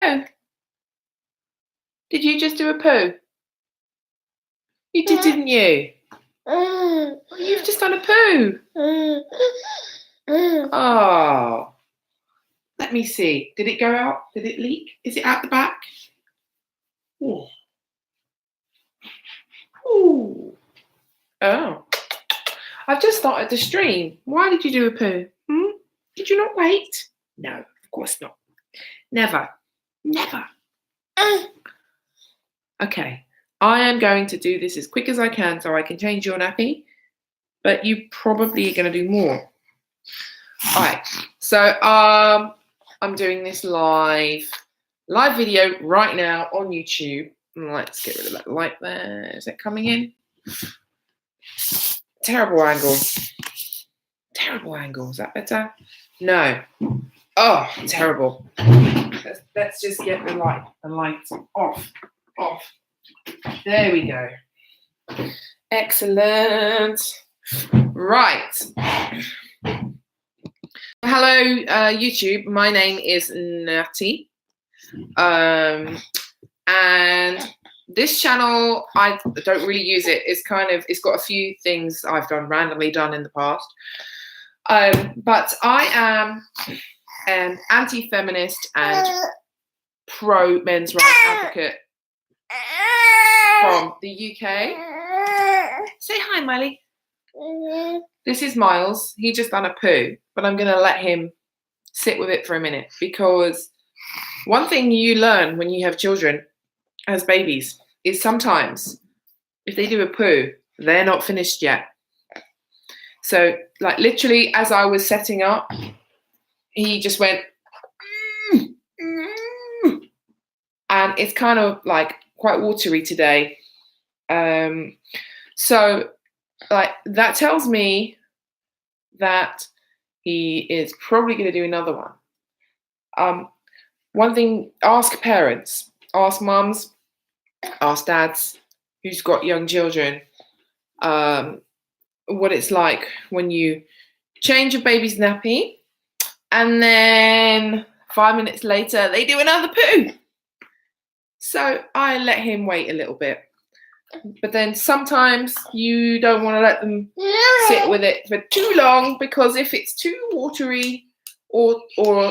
Oh, did you just do a poo? You did, didn't you? Oh, you've just done a poo. Oh, let me see. Did it go out? Did it leak? Is it out the back? Ooh. Ooh. Oh. I've just started the stream. Why did you do a poo? Did you not wait? No, of course not. Never. Never. Okay. I am going to do this as quick as I can so I can change your nappy, but you probably are going to do more. All right. So I'm doing this live video right now on YouTube. Let's get rid of that light there. Is it coming in? Terrible angle. Terrible angle. Is that better? No. Oh, terrible. Let's just get the light off. There we go. Excellent. Right. Hello, YouTube. My name is Natty. And this channel, I don't really use it. It's got a few things I've randomly done in the past. But I am an anti-feminist and pro-men's rights advocate from the UK. Say hi, Miley. This is Miles. He just done a poo, but I'm going to let him sit with it for a minute, because one thing you learn when you have children as babies is sometimes if they do a poo, they're not finished yet. So, like, literally, as I was setting up, he just went, and it's kind of like quite watery today. So, like, that tells me that he is probably going to do another one. One thing, ask parents, ask mums, ask dads who's got young children, what it's like when you change your baby's nappy and then 5 minutes later they do another poo. So I let him wait a little bit. But then sometimes you don't want to let them sit with it for too long, because if it's too watery or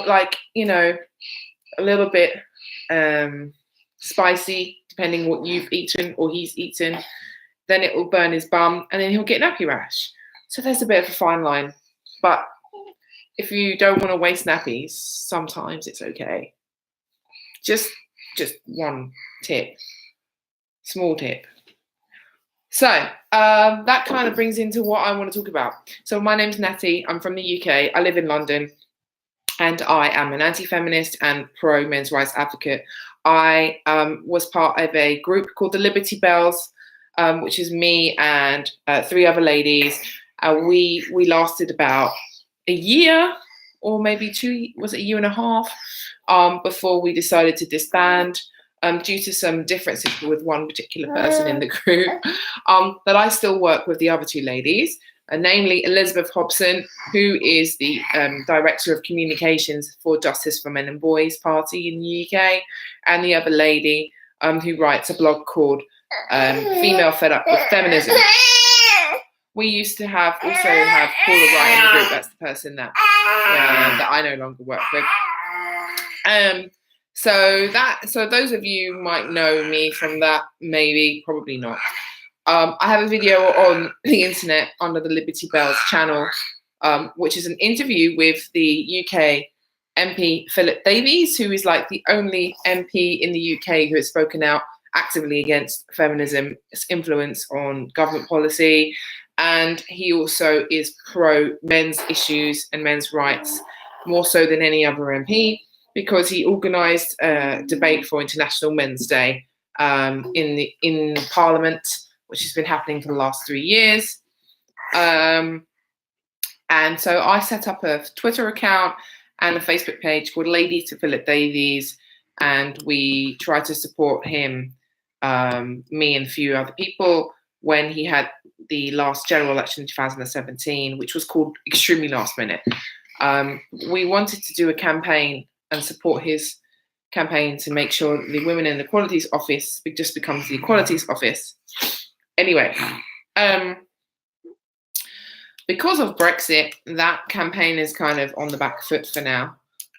like, you know, a little bit spicy, depending what you've eaten or he's eaten, then it will burn his bum and then he'll get nappy rash. So there's a bit of a fine line. But if you don't want to waste nappies, sometimes it's okay. Just one tip, small tip. So that kind of brings into what I want to talk about. So my name's Natty. I'm from the UK. I live in London. And I am an anti-feminist and pro-men's rights advocate. I was part of a group called the Liberty Bells, which is me and 3 other ladies. We lasted about a year, or maybe 2, was it a year and a half, before we decided to disband due to some differences with one particular person in the group. But I still work with the other 2 ladies. Namely Elizabeth Hobson, who is the Director of Communications for Justice for Men and Boys Party in the UK, and the other lady who writes a blog called Female Fed Up with Feminism. We used to also have Paula Wright in the group. That's the person that I no longer work with. So those of you might know me from that, maybe, probably not. I have a video on the internet under the Liberty Bells channel, which is an interview with the UK MP Philip Davies, who is like the only MP in the UK who has spoken out actively against feminism's influence on government policy. And he also is pro men's issues and men's rights, more so than any other MP, because he organised a debate for International Men's Day in Parliament, which has been happening for the last 3 years. And so I set up a Twitter account and a Facebook page called Ladies to Philip Davies, and we try to support him, me and a few other people, when he had the last general election in 2017, which was called extremely last minute. We wanted to do a campaign and support his campaign to make sure that the Women in Equalities Office just becomes the Equalities Office. Anyway, because of Brexit, that campaign is kind of on the back foot for now.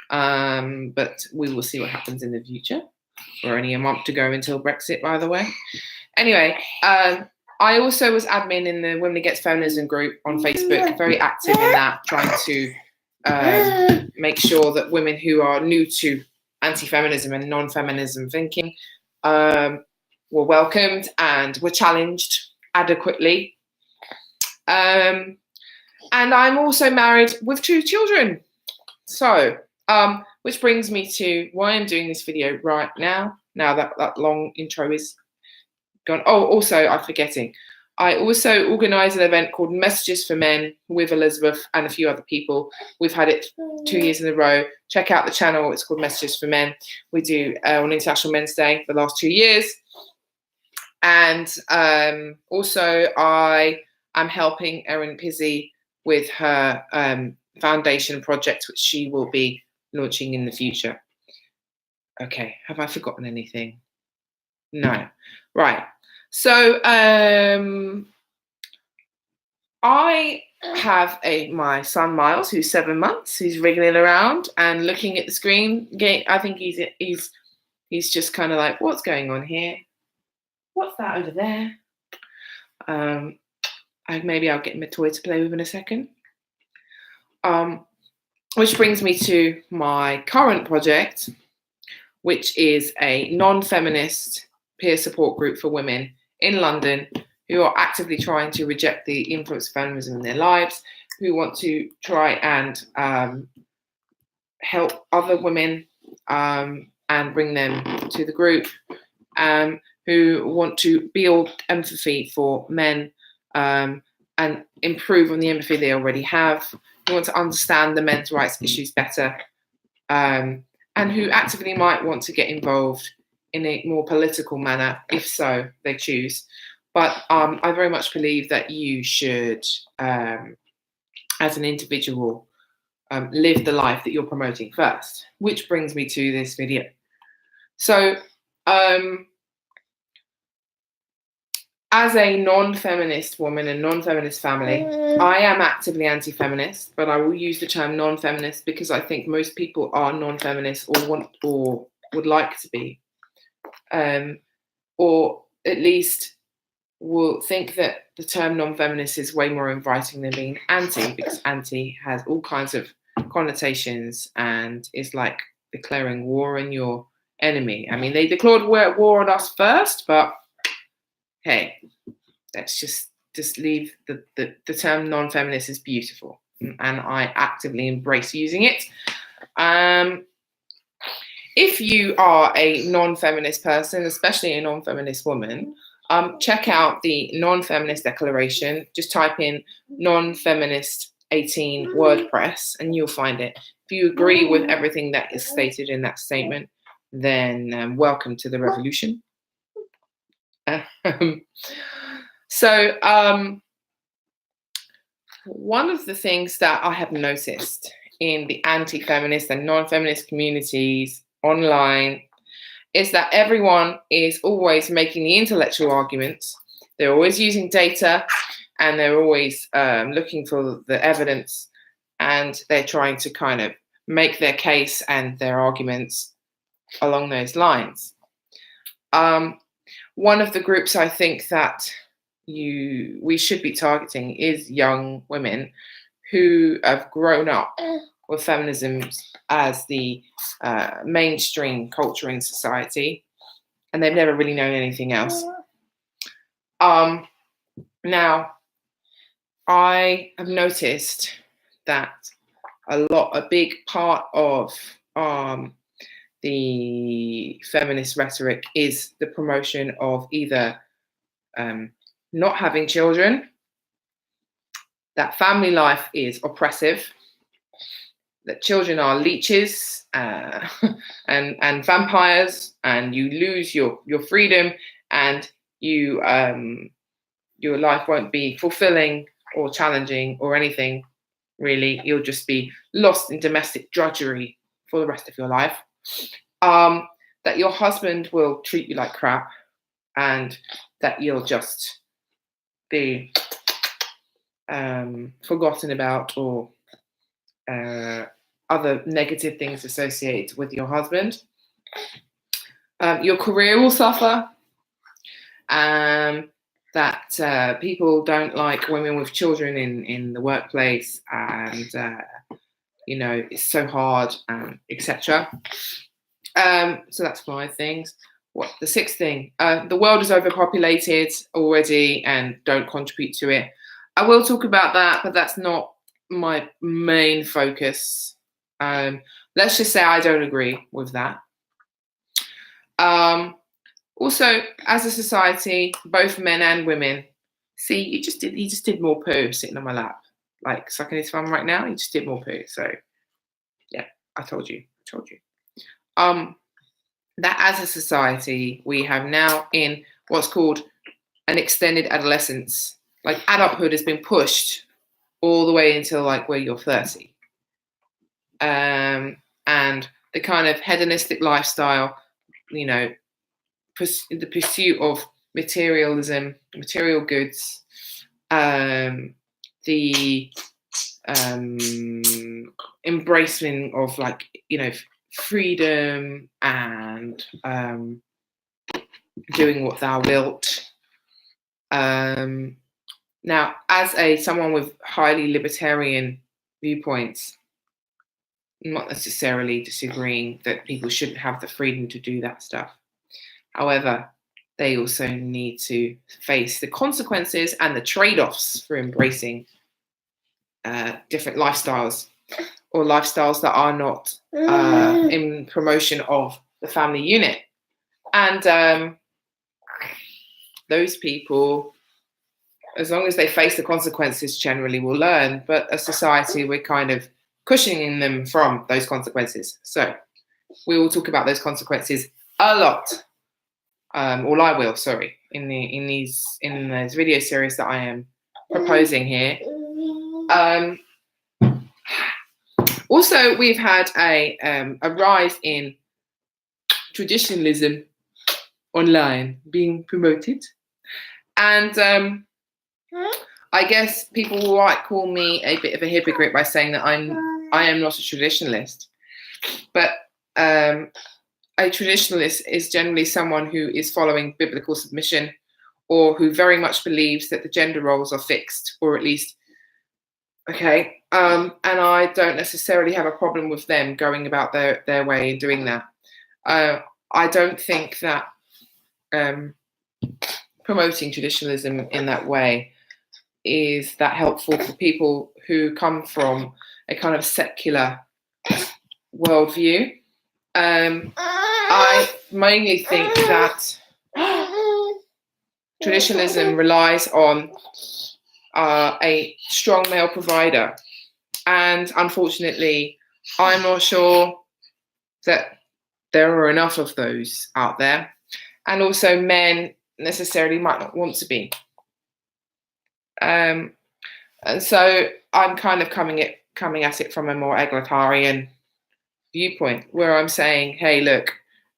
But we will see what happens in the future. We're only a month to go until Brexit, by the way. Anyway, I also was admin in the Women Against Feminism group on Facebook, very active in that, trying to make sure that women who are new to anti-feminism and non-feminism thinking were welcomed and were challenged adequately. And I'm also married with 2 children. So, which brings me to why I'm doing this video right now. Now that long intro is gone. Oh, also, I'm forgetting. I also organise an event called Messages for Men with Elizabeth and a few other people. We've had it 2 years in a row. Check out the channel. It's called Messages for Men. We do on International Men's Day for the last 2 years. And also, I am helping Erin Pizzi with her foundation project, which she will be launching in the future. Okay, have I forgotten anything? No. Right. So I have my son Miles, who's 7 months, who's wriggling around and looking at the screen. I think he's just kind of like, what's going on here? What's that over there? Maybe I'll get him a toy to play with in a second. Which brings me to my current project, which is a non-feminist peer support group for women in London who are actively trying to reject the influence of feminism in their lives, who want to try and help other women and bring them to the group, who want to build empathy for men and improve on the empathy they already have, who want to understand the men's rights issues better, and who actively might want to get involved in a more political manner, if so they choose. But I very much believe that you should, as an individual, live the life that you're promoting first, which brings me to this video. So, as a non-feminist woman and non-feminist family, I am actively anti-feminist, but I will use the term non-feminist because I think most people are non-feminist or would like to be, or at least will think that the term non-feminist is way more inviting than being anti, because anti has all kinds of connotations and is like declaring war on your enemy. I mean, they declared war on us first, but hey, let's just leave the term non-feminist is beautiful, and I actively embrace using it. If you are a non-feminist person, especially a non-feminist woman, check out the Non-Feminist Declaration. Just type in non-feminist 18 WordPress and you'll find it. If you agree with everything that is stated in that statement, then welcome to the revolution. So one of the things that I have noticed in the anti-feminist and non-feminist communities online is that everyone is always making the intellectual arguments. They're always using data and they're always looking for the evidence, and they're trying to kind of make their case and their arguments along those lines. One of the groups I think that we should be targeting is young women who have grown up with feminism as the mainstream culture in society, and they've never really known anything else. Now, I have noticed that a big part of the feminist rhetoric is the promotion of either not having children, that family life is oppressive, that children are leeches and vampires, and you lose your freedom, and you your life won't be fulfilling or challenging or anything really. You'll just be lost in domestic drudgery for the rest of your life. that your husband will treat you like crap, and that you'll just be forgotten about, or other negative things associated with your husband. Your career will suffer. That people don't like women with children in the workplace, and it's so hard, etc. So that's 5 things. What the 6th thing? The world is overpopulated already and don't contribute to it. I will talk about that, but that's not my main focus. Let's just say I don't agree with that. Also, as a society, both men and women, see, he just did more poo sitting on my lap, like sucking his thumb right now. He just did more poo. So, yeah, I told you. That as a society, we have now in what's called an extended adolescence. Like adulthood has been pushed all the way until like where you're 30. And the kind of hedonistic lifestyle, the pursuit of materialism, material goods, the embracing of like, freedom and doing what thou wilt. Now, as someone with highly libertarian viewpoints, I'm not necessarily disagreeing that people shouldn't have the freedom to do that stuff. However, they also need to face the consequences and the trade-offs for embracing different lifestyles, or lifestyles that are not in promotion of the family unit. And those people, as long as they face the consequences, generally will learn. But as society, we're kind of cushioning them from those consequences. So we will talk about those consequences a lot. Or I will, sorry, in these video series that I am proposing here. Also, we've had a rise in traditionalism online being promoted, and I guess people might call me a bit of a hypocrite by saying that I am not a traditionalist, but a traditionalist is generally someone who is following biblical submission, or who very much believes that the gender roles are fixed, or at least okay. And I don't necessarily have a problem with them going about their way and doing that. I don't think that promoting traditionalism in that way is that helpful for people who come from a kind of secular worldview. I mainly think that traditionalism relies on a strong male provider, and unfortunately, I'm not sure that there are enough of those out there, and also men necessarily might not want to be. And so I'm kind of coming at it from a more egalitarian viewpoint, where I'm saying, hey, look,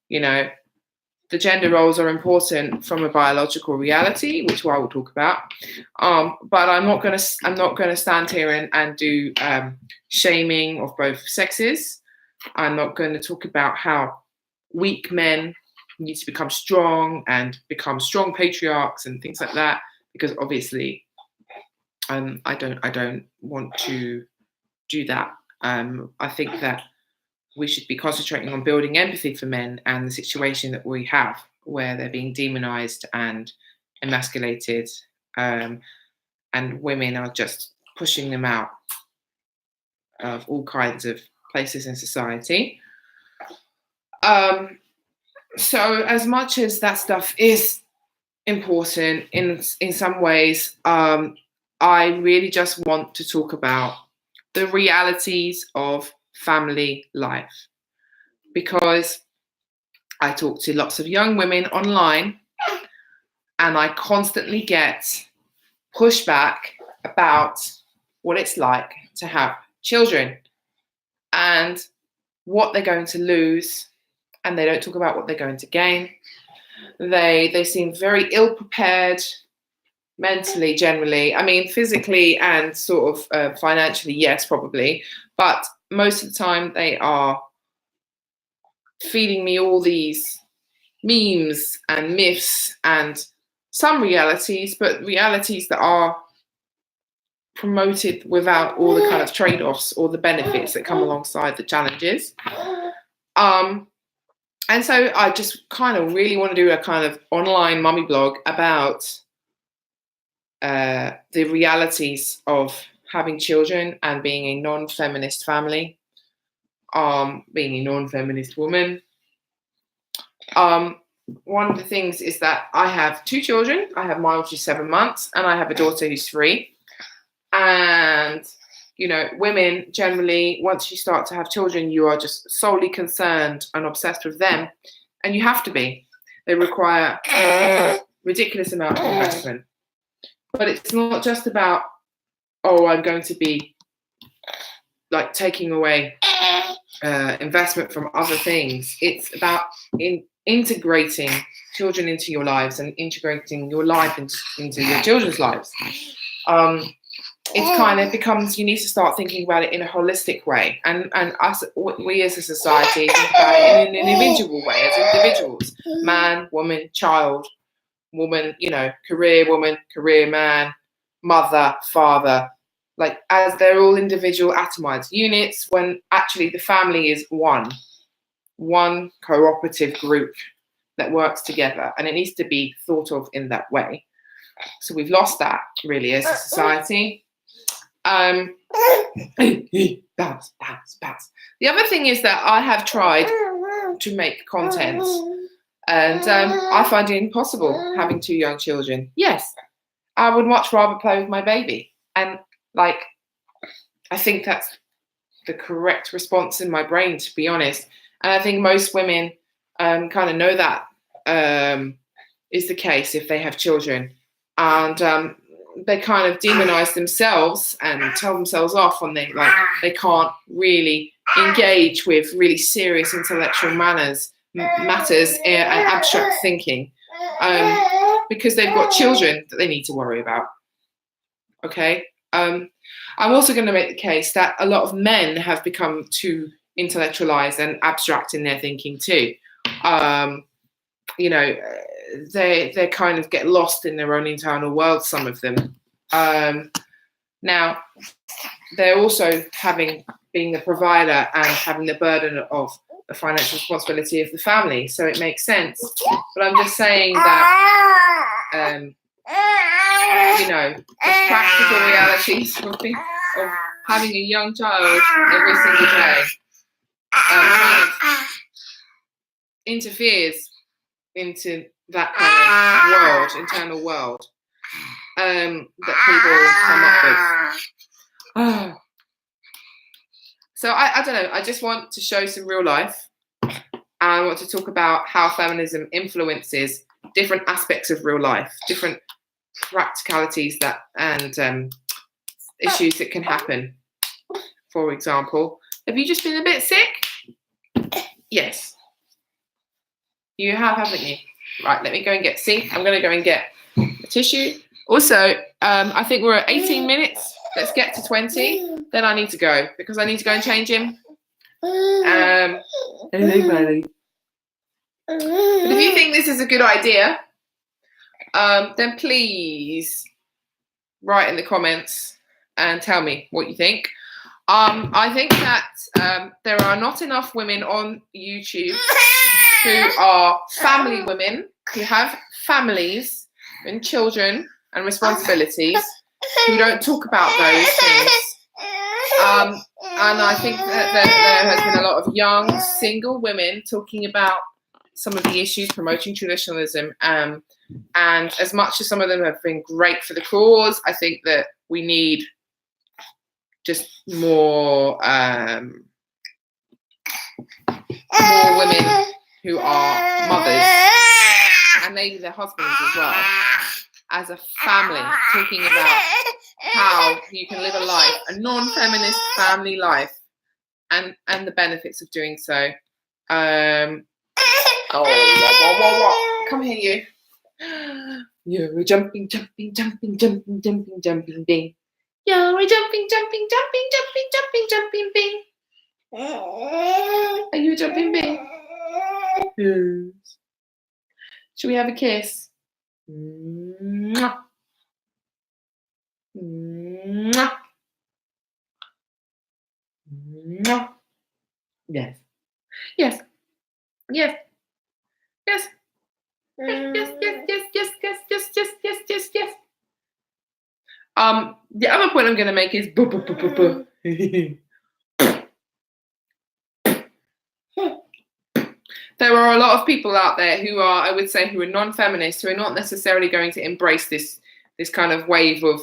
the gender roles are important from a biological reality, which I will talk about. But I'm not going to stand here and do shaming of both sexes. I'm not going to talk about how weak men need to become strong and become strong patriarchs and things like that, because obviously I don't want to do that. I think that we should be concentrating on building empathy for men and the situation that we have, where they're being demonized and emasculated, and women are just pushing them out of all kinds of places in society. So as much as that stuff is important in some ways, I really just want to talk about the realities of family life, because I talk to lots of young women online and I constantly get pushback about what it's like to have children and what they're going to lose and they don't talk about what they're going to gain. They seem very ill prepared mentally, generally. I mean, physically and sort of financially, yes, probably. But most of the time they are feeding me all these memes and myths and some realities, but realities that are promoted without all the kind of trade-offs or the benefits that come alongside the challenges. And so I just kind of really want to do a kind of online mummy blog about the realities of having children and being a non-feminist family, being a non-feminist woman. One of the things is that I have 2 children. I have mine, which is 7 months, and I have a daughter who's 3. And, you know, women generally, once you start to have children, you are just solely concerned and obsessed with them. And you have to be. They require a ridiculous amount of investment. But it's not just about, oh, I'm going to be like taking away investment from other things. It's about integrating children into your lives and integrating your life into your children's lives. It kind of becomes, you need to start thinking about it in a holistic way. And us, we as a society, think about it in an individual way, as individuals. Man, woman, child, woman, you know, career woman, career man, mother, father. Like, as they're all individual atomized units, when actually the family is one cooperative group that works together. And it needs to be thought of in that way. So we've lost that, really, as a society. Bounce. The other thing is that I have tried to make content, and I find it impossible having 2 young children. Yes, I would much rather play with my baby, and like, I think that's the correct response in my brain, to be honest. And I think most women kind of know that is the case if they have children, and they kind of demonize themselves and tell themselves off when they can't really engage with really serious intellectual matters and abstract thinking, because they've got children that they need to worry about. Okay. I'm also going to make the case that a lot of men have become too intellectualized and abstract in their thinking too. You know, they kind of get lost in their own internal world, some of them. Now, they're also being the provider and having the burden of the financial responsibility of the family, so it makes sense. But I'm just saying that, you know, the practical realities of having a young child every single day kind of interferes into that kind of world, internal world, that people come up with. So I don't know, I just want to show some real life. I want to talk about how feminism influences different aspects of real life, different practicalities and issues that can happen. For example, have you just been a bit sick? Yes. You have, haven't you? Right, let me go and I'm going to go and get a tissue. Also, I think we're at 18 minutes. Let's get to 20. Then I need to go because I need to go and change him. But if you think this is a good idea, then please write in the comments and tell me what you think. I think that there are not enough women on YouTube who are family women, who have families and children and responsibilities, who don't talk about those things. And I think that there has been a lot of young single women talking about some of the issues, promoting traditionalism. And as much as some of them have been great for the cause, I think that we need just more women who are mothers and maybe their husbands as well, as a family, talking about how you can live a life, a non-feminist family life, and the benefits of doing so. Oh, what? Come here, you. You're a jumping, jumping, jumping, jumping, jumping, jumping bing. You're a jumping, jumping, jumping, jumping, jumping, jumping bing. Are you a jumping bing? Yes. Should we have a kiss? Mwah. Mwah. Mwah. Yes. Yes. Yes. Yes. Yes. Yes. Yes. Yes. Yes. Yes. Yes. Yes. Yes. Yes. Yes. The other point I'm going to make is there are a lot of people out there who are, I would say, who are non-feminists, who are not necessarily going to embrace this kind of wave of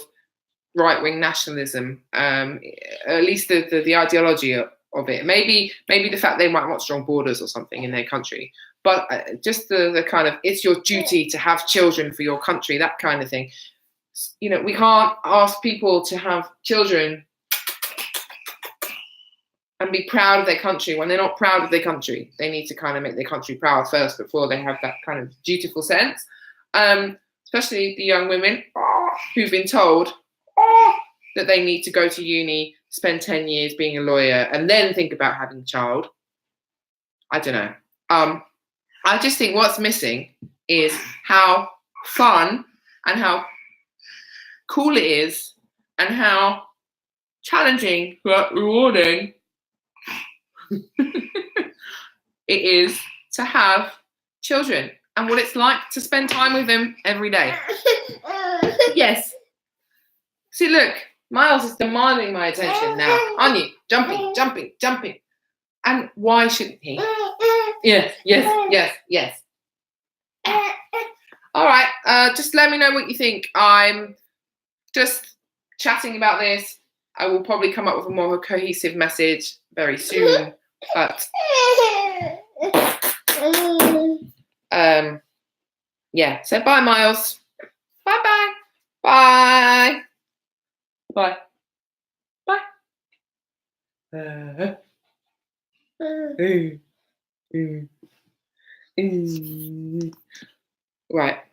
right-wing nationalism, at least the ideology of it. Maybe the fact they might want strong borders or something in their country, but just the kind of, it's your duty to have children for your country, that kind of thing. You know, we can't ask people to have children and be proud of their country when they're not proud of their country. They need to kind of make their country proud first before they have that kind of dutiful sense. Especially the young women who've been told that they need to go to uni, spend 10 years being a lawyer, and then think about having a child. I don't know. I just think what's missing is how fun and how cool it is and how challenging but rewarding it is to have children and what it's like to spend time with them every day. Yes. See, look, Miles is demanding my attention now, aren't you? Jumping, jumping, jumping. And why shouldn't he? Yes, yes, yes, yes. All right, just let me know what you think. I'm just chatting about this. I will probably come up with a more cohesive message very soon. But yeah. So bye, Miles. Bye, bye, bye, bye, bye. Right.